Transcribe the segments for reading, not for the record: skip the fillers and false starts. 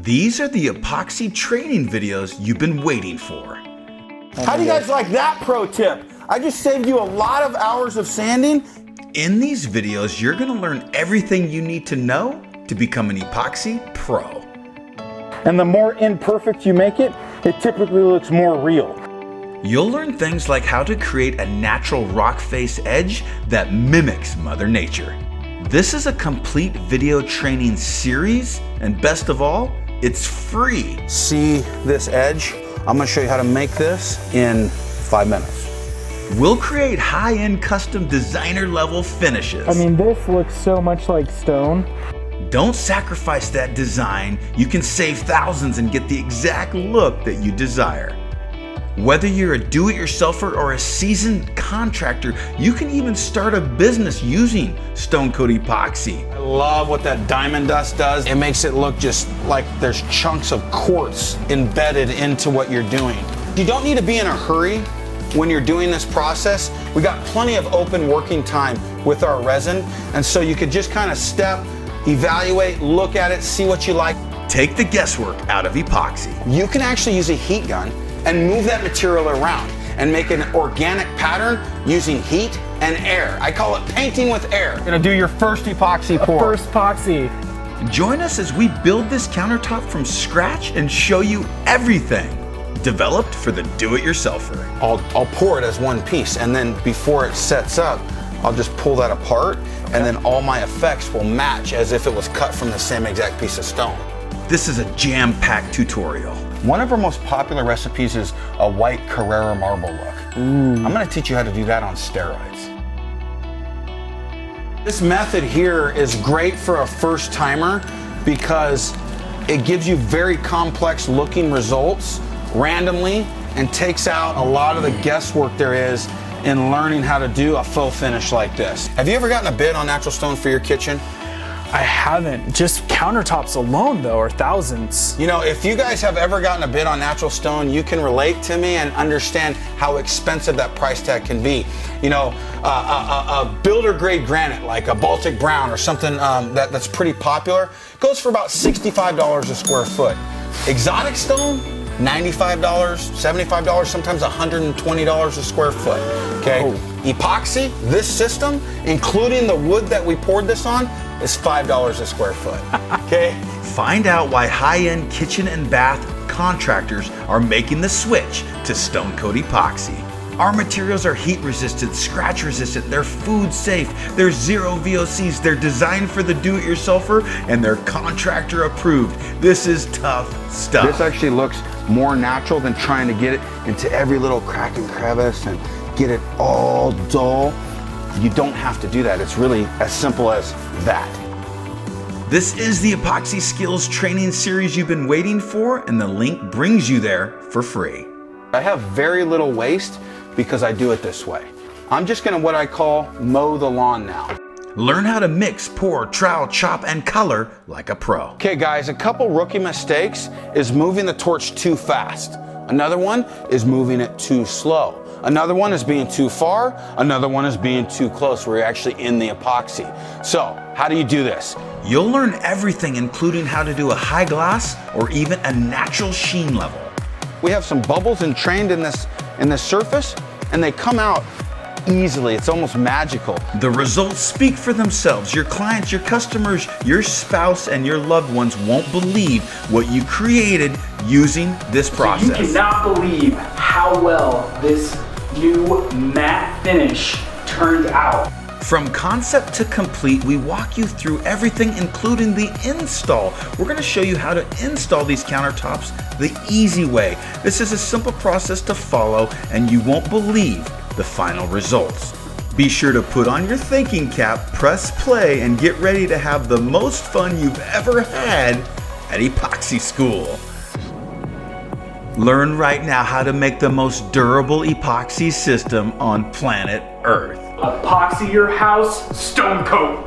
These are the epoxy training videos you've been waiting for. How do you guys like that pro tip? I just saved you a lot of hours of sanding. In these videos, you're gonna learn everything you need to know to become an epoxy pro. And the more imperfect you make it, it typically looks more real. You'll learn things like how to create a natural rock face edge that mimics Mother Nature. This is a complete video training series, and best of all, it's free. See this edge? I'm gonna show you how to make this in 5 minutes. We'll create high-end custom designer level finishes. I mean, this looks so much like stone. Don't sacrifice that design. You can save thousands and get the exact look that you desire. Whether you're a do-it-yourselfer or a seasoned contractor, you can even start a business using Stone Coat Epoxy. I love what that diamond dust does. It makes it look just like there's chunks of quartz embedded into what you're doing. You don't need to be in a hurry when you're doing this process. We got plenty of open working time with our resin, and so you could just kind of step, evaluate, look at it, see what you like. Take the guesswork out of epoxy. You can actually use a heat gun and move that material around and make an organic pattern using heat and air. I call it painting with air. You're gonna do your first epoxy pour. First epoxy. Join us as we build this countertop from scratch and show you everything developed for the do-it-yourselfer. I'll pour it as one piece, and then before it sets up, I'll just pull that apart, and then all my effects will match as if it was cut from the same exact piece of stone. This is a jam-packed tutorial. One of our most popular recipes is a white Carrara marble look. I'm gonna teach you how to do that on steroids. This method here is great for a first timer because it gives you very complex looking results randomly and takes out a lot of the guesswork there is in learning how to do a faux finish like this. Have you ever gotten a bid on natural stone for your kitchen? I haven't. Just countertops alone, though, are thousands. You know, if you guys have ever gotten a bid on natural stone, you can relate to me and understand how expensive that price tag can be. You know, a builder grade granite, like a Baltic brown or something that's pretty popular, goes for about $65 a square foot. Exotic stone, $95, $75, sometimes $120 a square foot, okay? Oh. Epoxy, this system, including the wood that we poured this on, is $5 a square foot, okay? Find out why high-end kitchen and bath contractors are making the switch to Stone Coat Epoxy. Our materials are heat resistant, scratch resistant, they're food safe, they're zero VOCs, they're designed for the do-it-yourselfer, and they're contractor approved. This is tough stuff. This actually looks more natural than trying to get it into every little crack and crevice and get it all dull. You don't have to do that. It's really as simple as that. This is the Epoxy Skills Training Series you've been waiting for, and the link brings you there for free. I have very little waste because I do it this way. I'm just gonna what I call mow the lawn now. Learn how to mix, pour, trowel, chop, and color like a pro. Okay guys, a couple rookie mistakes is moving the torch too fast. Another one is moving it too slow. Another one is being too far. Another one is being too close where you're actually in the epoxy. So, how do you do this? You'll learn everything, including how to do a high gloss or even a natural sheen level. We have some bubbles entrained in this surface, and they come out easily. It's almost magical. The results speak for themselves. Your clients, your customers, your spouse, and your loved ones won't believe what you created using this process. So you cannot believe how well this new matte finish turned out. From concept to complete, we walk you through everything, including the install. We're going to show you how to install these countertops the easy way. This is a simple process to follow, and you won't believe the final results. Be sure to put on your thinking cap, press play, and get ready to have the most fun you've ever had at Epoxy School. Learn right now how to make the most durable epoxy system on planet Earth. Epoxy your house, Stone Coat.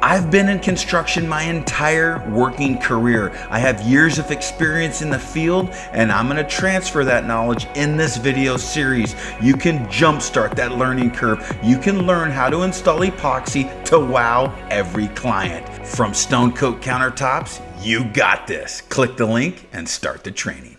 I've been in construction my entire working career. I have years of experience in the field, and I'm gonna transfer that knowledge in this video series. You can jumpstart that learning curve. You can learn how to install epoxy to wow every client. From Stone Coat Countertops, you got this. Click the link and start the training.